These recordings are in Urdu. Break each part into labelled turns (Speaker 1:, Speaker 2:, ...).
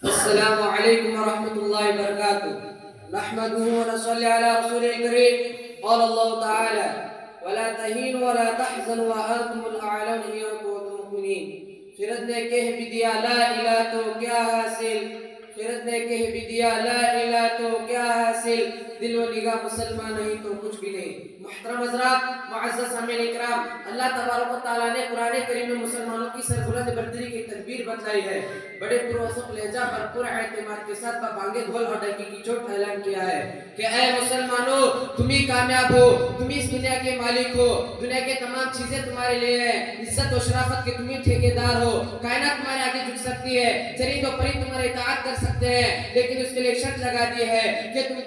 Speaker 1: السلام علیکم ورحمۃ اللہ وبرکاتہ نحمده ونصلي على رسوله الكريم قال الله تعالى ولا تهينوا ولا تحزنوا وأنتم الأعلون إن كنتم مؤمنين خیرت نے کہہ بھی دیا لا الہ تو کیا حاصل خیرت نے کہہ بھی دیا لا الہ تو کیا حاصل دل و نگاہ مسلمان نہیں تو کچھ بھی نہیں۔ محترم حضرات، معزز سامعین اکرام، اللہ تبارک و تعالیٰ نے قرآن کریم میں مسلمانوں کی سربلند برتری کی تدبیر بتلائی ہے۔ بڑے پروسق لہجہ بھرپور اعتماد کے ساتھ بانگے ڈھول اور ڈنکی کی چوٹ اعلان کیا ہے کہ اے مسلمانوں، تم ہی کامیاب ہو، تم ہی اس دنیا کے مالک ہو، دنیا کے تمام چیزیں تمہارے لیے ہیں، عزت و شرافت کے تم ہی ٹھیکیدار ہو، کائنات تمہارے آگے جھک سکتی ہے، چرند و پرند تمہاری اطاعت کر سکتے ہیں، لیکن اس کے لیے شرط لگا دی ہے کہ تم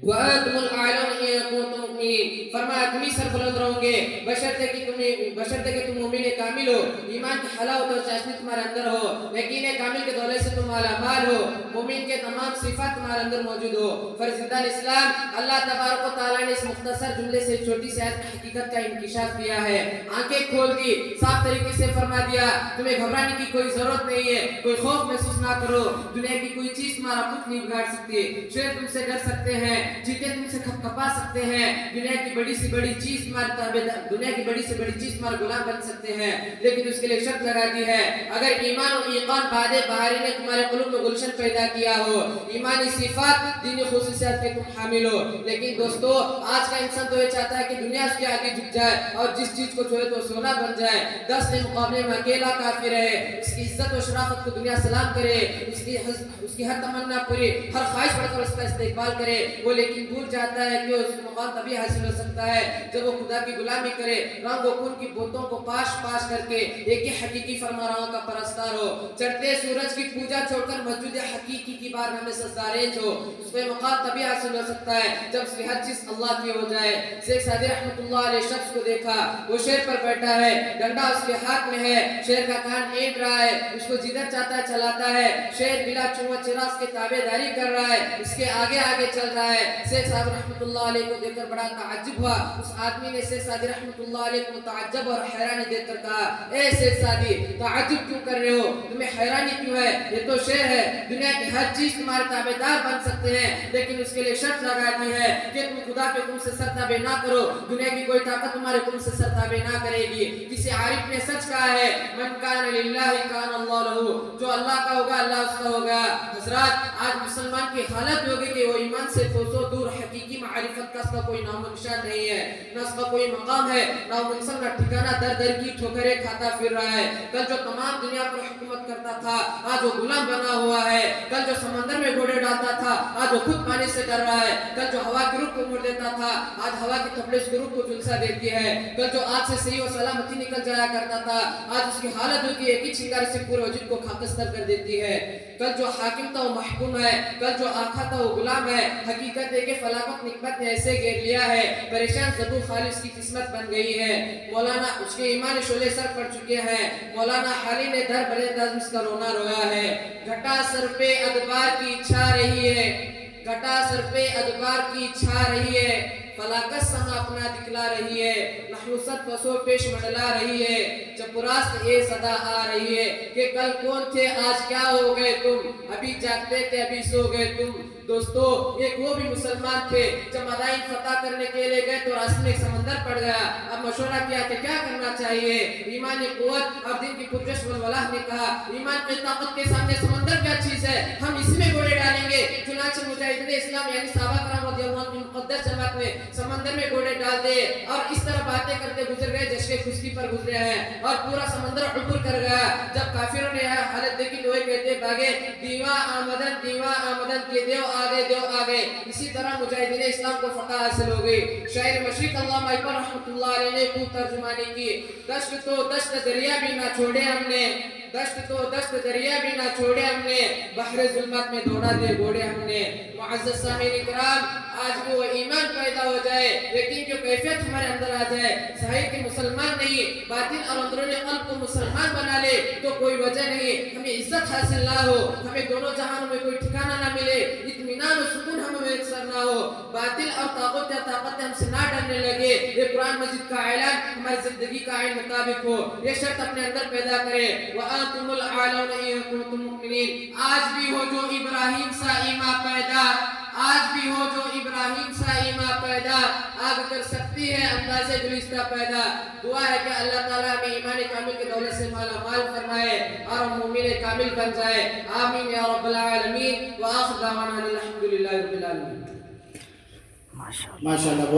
Speaker 1: وَأَنْتُمُ الْأَعْلَوْنَ إِن كُنتُم مُؤْمِنِينَ، فرمایا تم ہی سربلند رہو گے بشرطے کہ تم مومن کامل ہو، ایمان کی حلاوت اور چاشنی تمہارے اندر ہو، یقین کامل کے دولت سے تم مالا مال ہو، مومن کے تمام صفات تمہارے اندر موجود ہو۔ فرزندان اسلام، اللہ تبارک و تعالیٰ نے اس مختصر جملے سے چھوٹی سی آیت حقیقت کا انکشاف کیا ہے، آنکھیں کھول دی، صاف طریقے سے فرما دیا تمہیں گھبرانے کی کوئی ضرورت نہیں ہے، کوئی خوف محسوس نہ کرو، دنیا کی کوئی چیز تمہارا کچھ نہیں بگاڑ سکتی، شیر تم سے ڈر سکتے ہیں، چیتے تم سے کھپ کھپا سکتے ہیں، دنیا کی بڑی سے بڑی چیز تمہارے تابعدار، دنیا کی بڑی سے بڑی چیز تمہارے غلام بن سکتے ہیں، لیکن اس کے لیے شرط لگا دی ہے اگر ایمان و ایقان باد بہاری نے تمہارے قلوب میں گلشن پیدا کیا ہو، ایمانی صفات دینی خصوصیات کے تم حامل ہو۔ لیکن دوستو، آج کا انسان تو یہ چاہتا ہے کہ دنیا اس کے آگے جھک جائے اور جس چیز کو چھوڑے تو سونا بن جائے، 10 کے مقابلے میں اکیلا کافی رہے، اس کی عزت و شرافت کو دنیا سلام کرے، اس کی ہر تمنا پوری، ہر خواہش بڑھ کر اس کا استقبال کرے، وہ لیکن بھول جاتا ہے کہ اس کو مقام تبھی حاصل ہو سکتا ہے جب وہ خدا کی غلامی کرے، رنگ و خون کی بوتوں کو پاش پاش کر کے ایک ہی حقیقی فرمانرواؤں کا پرستار ہو، چڑھتے سورج کی پوجا چھوڑ کر مسجد حقیقی کی بارگاہ میں سجدہ ریز ہو، اس پہ مقام تبھی حاصل ہو سکتا ہے جب اس کی ہر چیز اللہ کی ہو جائے۔ شیخ سعدی رحمۃ اللہ علیہ شخص کو دیکھا، وہ شیر پر بیٹھا ہے، ڈنڈا اس کے ہاتھ میں ہے، شیر کا کان اینٹ رہا ہے، اس کو جدھر چاہتا ہے چلاتا ہے، شیر بلا چونہ چرا اس کے تابع داری کر رہا ہے، اس کے آگے آگے چل رہا ہے۔ شیخ صاحب رحمۃ اللہ علیہ کو دیکھ کر بڑا تعجب ہوا، اس آدمی نے شیخ سعدی رحمۃ اللہ علیہ کو تعجب اور حیرانی دیکھ کر کہا اے شیخ سعدی، تعجب کیوں کر رہے ہو، تمہیں حیرانی کیوں ہے، یہ تو شیر ہے، دنیا کی ہر چیز تمہارے تابع دار بن سکتے ہیں، لیکن اس کے لیے شرط لگا دی ہے کہ تم خدا کے حکم سے سر تابع نہ کرو، دنیا کی کوئی طاقت تمہارے حکم سے سر تابع نہ کرے گی۔ کسی عارف نے سچ کہا ہے من کان للہ کان اللہ لہ، جو اللہ کا ہوگا اللہ اس کا ہوگا۔ حضرات، آج مسلمان کی حالت ہوگی کہ وہ ایمان سے کوسوں دور، حقیقی معرفت کا اس کا کوئی نام و نشان نہیں ہے، نہ اس کا کوئی مقام ہے، نہ وہ انسان کا ٹھکانہ، در در کی ٹھوکریں کھاتا پھر رہا ہے۔ کل جو تمام دنیا پر حکومت کرتا تھا آج وہ غلام بنا ہوا ہے، کل جو سمندر میں گھوڑے ڈالتا تھا آج وہ خود پانی سے ڈر رہا ہے، کل جو ہوا کی رخ کو موڑ دیتا تھا آج ہوا کی تھپڑے اس کی رخ کو جھلسا دیتی ہے، کل جو آگ سے صحیح و سلامتی نکل جایا کرتا تھا آج اس کی حالت ہوتی ہے ایک ہی چنگاری سے پورے وجود کو خاکستر کر دیتی ہے۔ کل جو حاکم تھا وہ محکوم ہے، کل جو آقا تھا وہ غلام ہے۔ حقیقت ہے کہ فلاقت نکبت نے ایسے گھیر لیا ہے، پریشان زبو خالص کی قسمت بن گئی ہے۔ مولانا اس کے ایمان شعلے سر پڑ چکے ہیں، مولانا حالی نے در بڑے انداز میں اس کا رونا رویا ہے۔ گھٹا سر پہ ادبار کی چھا رہی ہے، گھٹا سر پہ ادبار کی چھا رہی ہے، فلاکت سما اپنا دکھلا رہی ہے، نحوست پسو پیش منڈلا رہی ہے، چپراست یہ صدا آ رہی ہے کہ کل کون تھے آج کیا ہو گئے تم، ابھی جاگتے تھے ابھی سو گئے تم۔ دوستو، ایک وہ بھی مسلمان تھے جب مدائن فتح کرنے کے لیے گئے تو راستے میں ایک سمندر پڑ گیا، اب مشورہ کیا کہ کیا کرنا چاہیے، ایمان قوت اور دین کی پرجش والولہ نے کہا ایمان کی طاقت کے سامنے سمندر کیا چیز ہے، ہم اسی میں گھوڑے ڈالیں گے۔ چنانچہ مجاہدین اسلام یعنی صحابہ کرام رضی اللہ عنہ کی مقدس جماعت نے سمندر میں گھوڑے ڈال دے اور اس طرح باتیں کرتے گزر گئے جشن خشکی پر گزرے ہیں اور پورا سمندر عبور کر گیا۔ جب کافروں نے یہ حالت دیکھی تو وہ کہتے بھاگے دیوا آمدن کے دیو آگے۔ اسی طرح مجاہدین اسلام کو فتح حاصل ہو گئی۔ شاعر مشرق علامہ اقبال رحمۃ اللہ علیہ نے خوب ترجمانی کی، دشت تو دشت دریا بھی نہ چھوڑے ہم نے، دشت تو دشت دریا بھی نہ چھوڑے ہم نے، بحر ظلمت میں دوڑا دے گھوڑے ہم نے۔ معزز سامعین اکرام، آج بھی وہ ایمان پیدا ہو جائے، لیکن جو کیفیت ہمارے اندر آ جائے، ظاہر کہ مسلمان نہیں، باطن اور اندرون قلب کو مسلمان بنا لے تو کوئی وجہ نہیں ہمیں عزت حاصل نہ ہو، ہمیں دونوں جہانوں میں کوئی ٹھکانہ نہ ملے، اطمینان و سکون ہمیں میسر نہ ہو، باطل اور طاقت ہم سے نہ ڈرنے لگے، یہ قرآن مجید کا اعلان ہماری زندگی کا عین مطابق ہو، یہ شرط اپنے اندر پیدا کرے۔ وانتم الاعلون ان کنتم مؤمنین. آج بھی ہو جو ابراہیم سا ایمان پیدا، آج بھی ہو جو ابراہیم سا ایمان پیدا، آگ کر سکتی ہے اندازے گلستہ پیدا. دعا ہے کہ اللہ تعالیٰ ہمیں ایمان کامل کے دولت سے مالا مال فرمائے اور ہم مومن کامل بن جائے. آمین یا رب العالمین. وآخر دعوانا الحمدللہ رب العالمین.
Speaker 2: ماشاءاللہ.